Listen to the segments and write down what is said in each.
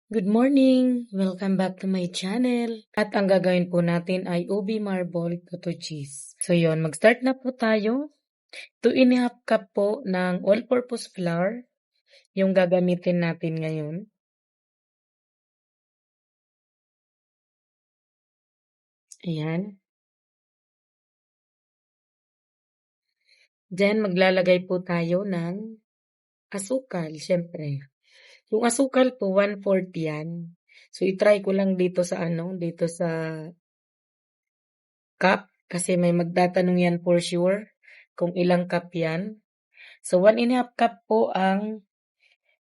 Good morning! Welcome back to my channel. At ang gagawin po natin ay ubi marble cotto cheese. So yon, mag-start na po tayo. 2½ cup po ng all-purpose flour yung gagamitin natin ngayon. Ayan. Then maglalagay po tayo ng asukal, syempre. Yung asukal po 1/4 yan. So i-try ko lang dito sa cup kasi may magtatanong yan for sure kung ilang cup yan. So 1½ cup po ang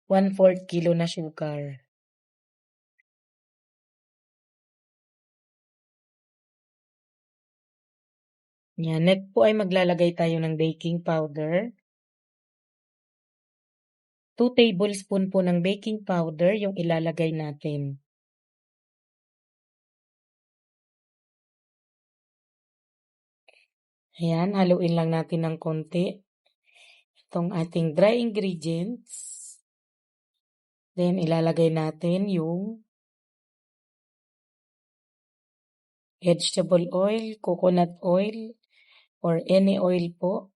1/4 kilo na sugar. Yan. Next po ay maglalagay tayo ng baking powder. 2 tablespoon po ng baking powder yung ilalagay natin. Ayan, haluin lang natin ng konti itong ating dry ingredients. Then ilalagay natin yung vegetable oil, coconut oil, or any oil po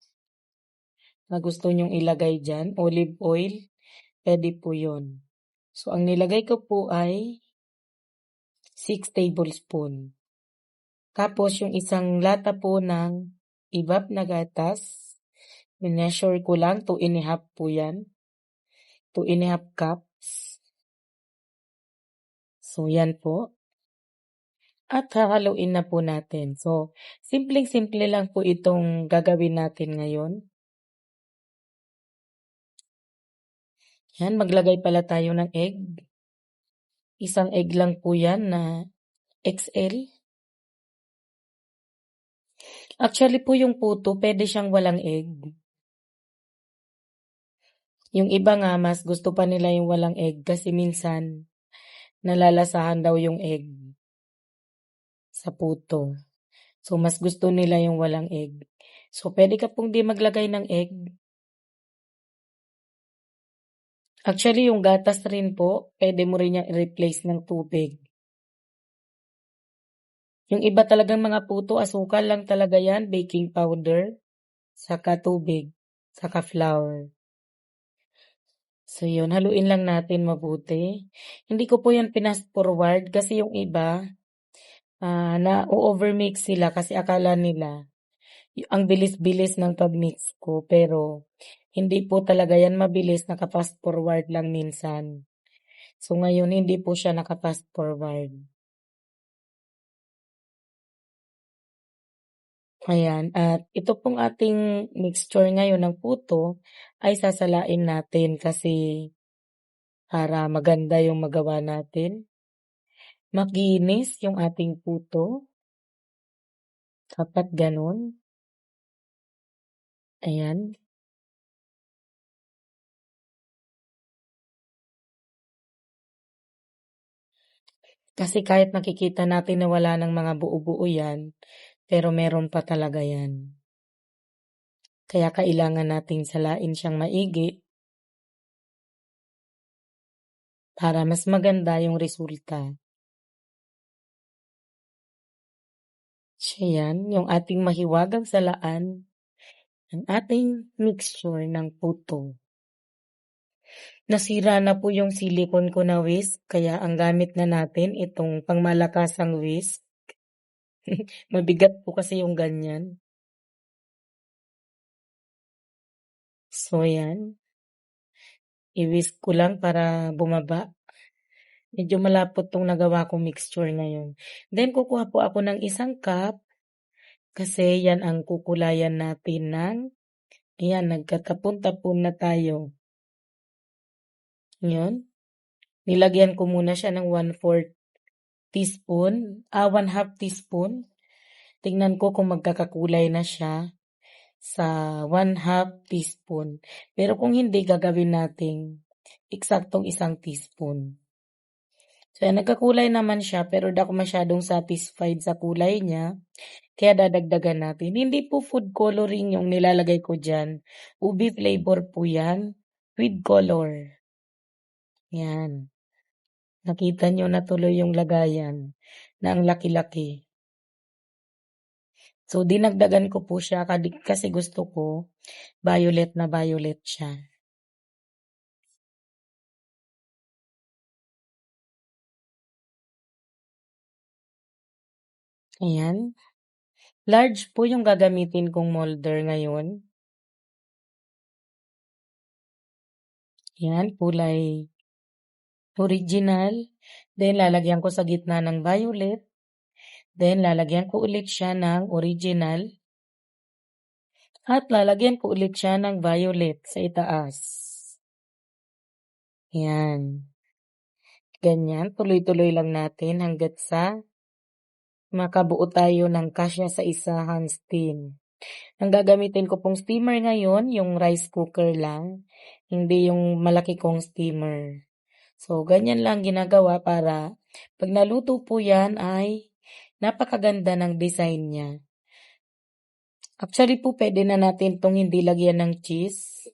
na gusto nyong ilagay dyan. Olive oil, pwede po yun. So, ang nilagay ko po ay 6 tablespoon. Tapos, yung isang lata po ng ibap na gatas, measure ko lang, 2½ po yan. 2½ cups. So, yan po. At hahaluin na po natin. So, simpleng-simple lang po itong gagawin natin ngayon. Yan, maglagay pala tayo ng egg. Isang egg lang po yan na XL. Actually po yung puto, pwede siyang walang egg. Yung iba nga, mas gusto pa nila yung walang egg kasi minsan nalalasahan daw yung egg sa puto. So, mas gusto nila yung walang egg. So, pwede ka pong di maglagay ng egg. Actually, yung gatas rin po, pwede mo rin yung i-replace ng tubig. Yung iba talagang mga puto, asukal lang talaga yan, baking powder, saka tubig, saka flour. So, yun, haluin lang natin mabuti. Hindi ko po yan pinas forward kasi yung iba, na-overmix sila kasi akala nila ang bilis-bilis ng pag-mix ko. Pero, hindi po talaga yan mabilis, naka-fast forward lang minsan. So, ngayon, hindi po siya naka-fast forward. Ayan, at ito pong ating mixture ngayon ng puto ay sasalain natin kasi para maganda yung magawa natin. Makinis yung ating puto. Dapat ganun. Ayan. Kasi kahit nakikita natin na wala ng mga buo-buo yan, pero meron pa talaga yan. Kaya kailangan nating salain siyang maigi para mas maganda yung resulta. So yan, yung ating mahiwagang salaan ng ating mixture ng puto. Nasira na po yung silicone ko na whisk, kaya ang gamit na natin itong pangmalakasang whisk. Mabigat po kasi yung ganyan. So yan, i-whisk ko lang para bumaba. Medyo malapot tong nagawa kong mixture ngayon. Then kukuha po ako ng 1 cup kasi yan ang kukulayan natin ng, ayan, nagkatapon-tapon na tayo. Yun. Nilagyan ko muna siya ng 1/4 teaspoon, 1/2 teaspoon. Tingnan ko kung magkakakulay na siya sa 1/2 teaspoon. Pero kung hindi, gagawin nating eksaktong 1 teaspoon. So, nagkakulay naman siya pero di ako masyadong satisfied sa kulay niya. Kaya dadagdagan natin. Hindi po food coloring yung nilalagay ko dyan. Ubi flavor po yan with color. Yan. Nakita niyo na tuloy yung lagayan na ang laki-laki. So, dinagdagan ko po siya kasi gusto ko violet na violet siya. Ayan. Large po yung gagamitin kong molder ngayon. Ayan, kulay original. Then, lalagyan ko sa gitna ng violet. Then, lalagyan ko ulit siya ng original. At lalagyan ko ulit siya ng violet sa itaas. Ayan. Ganyan, tuloy-tuloy lang natin hanggat sa makabuo tayo ng kasya sa isang steam. Ang gagamitin ko pong steamer ngayon, yung rice cooker lang, hindi yung malaki kong steamer. So, ganyan lang ginagawa para pag naluto po yan ay napakaganda ng design niya. Actually po, pwede na natin tong hindi lagyan ng cheese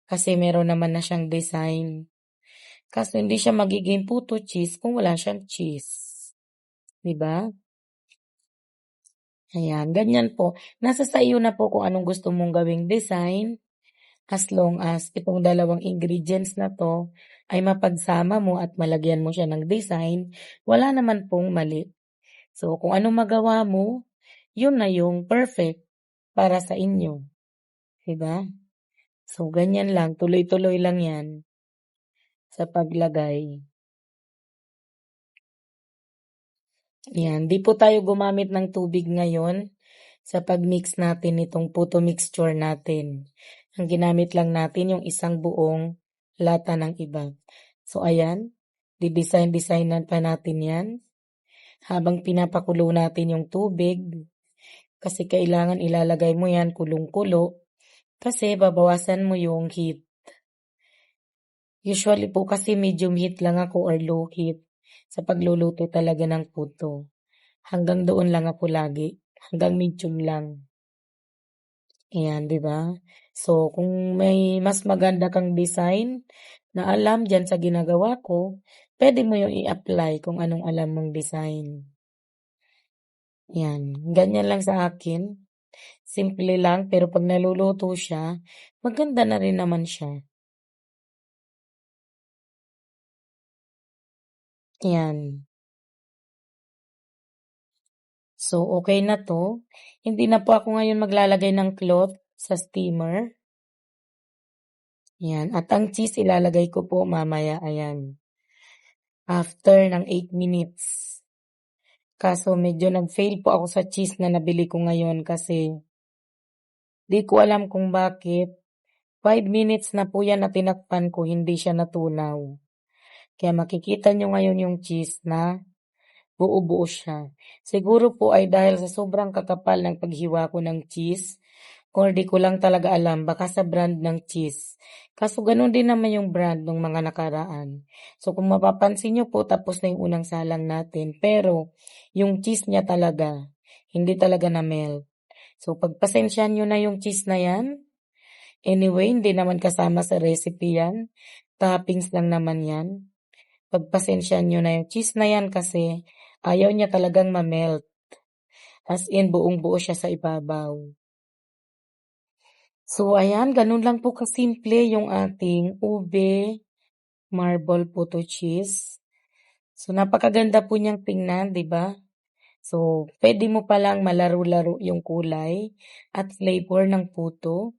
kasi meron naman na siyang design. Kaso hindi siya magiging puto cheese kung wala siyang cheese. Diba? Ayan, ganyan po. Nasa sa iyo na po kung anong gusto mong gawing design. As long as itong dalawang ingredients na to ay mapagsama mo at malagyan mo siya ng design, wala naman pong mali. So, kung anong magawa mo, yun na yung perfect para sa inyo. Diba? So, ganyan lang. Tuloy-tuloy lang yan sa paglagay. Yan. Di po tayo gumamit ng tubig ngayon sa pag-mix natin itong puto mixture natin. Ang ginamit lang natin yung isang buong lata ng iba. So, ayan. Di-design-designan pa natin yan. Habang pinapakulo natin yung tubig. Kasi kailangan ilalagay mo yan kulong-kulo. Kasi babawasan mo yung heat. Usually po kasi medium heat lang ako or low heat sa pagluluto talaga ng puto. Hanggang doon lang ako lagi. Hanggang medium lang. Ayan, di ba? So, kung may mas maganda kang design na alam dyan sa ginagawa ko, pwede mo yung i-apply kung anong alam mong design. Yan. Ganyan lang sa akin. Simple lang, pero pag naluluto siya, maganda na rin naman siya. Yan. So, okay na to. Hindi na po ako ngayon maglalagay ng cloth sa steamer. Yan. At ang cheese ilalagay ko po mamaya. Ayan. After ng 8 minutes. Kaso medyo nag-fail po ako sa cheese na nabili ko ngayon kasi di ko alam kung bakit. 5 minutes na po yan na tinakpan ko, hindi siya natunaw. Kaya makikita nyo ngayon yung cheese na buo-buo siya. Siguro po ay dahil sa sobrang kakapal ng paghiwa ko ng cheese or di ko lang talaga alam, baka sa brand ng cheese. Kaso ganun din naman yung brand ng mga nakaraan. So kung mapapansin nyo po, tapos na yung unang salang natin. Pero yung cheese niya talaga, hindi talaga na-melt. So pagpasensyahan nyo na yung cheese na yan. Anyway, hindi naman kasama sa recipe yan. Toppings lang naman yan. Pagpasensyahan nyo na yung cheese na yan kasi ayaw niya talagang ma-melt. As in, buong-buo siya sa ibabaw. So, ayan, ganun lang po kasimple yung ating ube marble puto cheese. So, napakaganda po niyang tingnan, di ba? So, pwede mo palang malaro-laro yung kulay at flavor ng puto.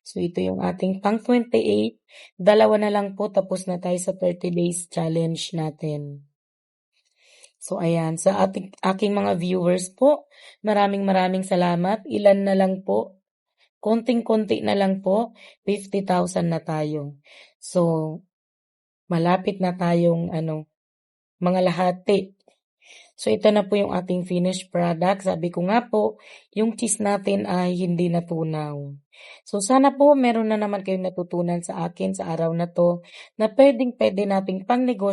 So, ito yung ating pang 28. Dalawa na lang po, tapos na tayo sa 30 days challenge natin. So, ayan, sa aking mga viewers po, maraming salamat. Ilan na lang po? Konting-konti na lang po, 50,000 na tayo. So, malapit na tayong mga lahati. So, ito na po yung ating finished product. Sabi ko nga po, yung cheese natin ay hindi natunaw. So, sana po meron na naman kayong natutunan sa akin sa araw na to na pwedeng-pwede nating pang negosyo